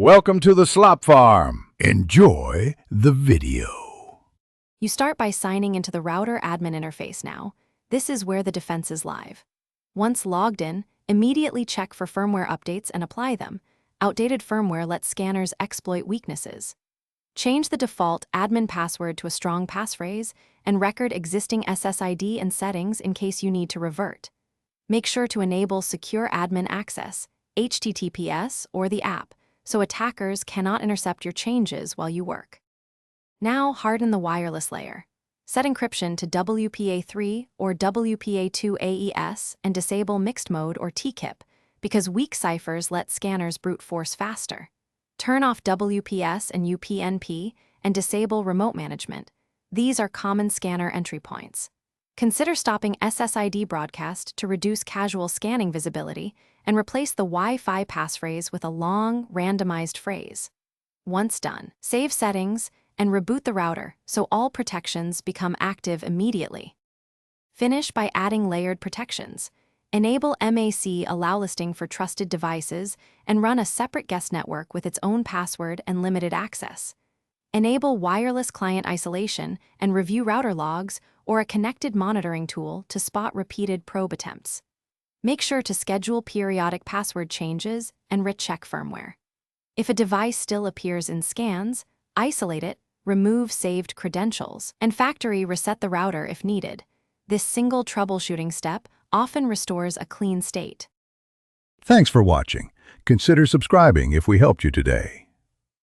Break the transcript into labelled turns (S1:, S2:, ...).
S1: Welcome to the slop farm. Enjoy the video.
S2: You start by signing into the router admin interface now. This is where the defense is live. Once logged in, immediately check for firmware updates and apply them. Outdated firmware lets scanners exploit weaknesses. Change the default admin password to a strong passphrase and record existing SSID and settings in case you need to revert. Make sure to enable secure admin access, HTTPS, or the app, so attackers cannot intercept your changes while you work. Now harden the wireless layer. Set encryption to WPA3 or WPA2 AES and disable mixed mode or TKIP because weak ciphers let scanners brute force faster. Turn off WPS and UPnP and disable remote management. These are common scanner entry points. Consider stopping SSID broadcast to reduce casual scanning visibility and replace the Wi-Fi passphrase with a long, randomized phrase. Once done, save settings and reboot the router so all protections become active immediately. Finish by adding layered protections. Enable MAC allow listing for trusted devices and run a separate guest network with its own password and limited access. Enable wireless client isolation and review router logs or a connected monitoring tool to spot repeated probe attempts. Make sure to schedule periodic password changes and recheck firmware. If a device still appears in scans, isolate it, remove saved credentials, and factory reset the router if needed. This single troubleshooting step often restores a clean state.
S1: Thanks for watching. Consider subscribing if we helped you today.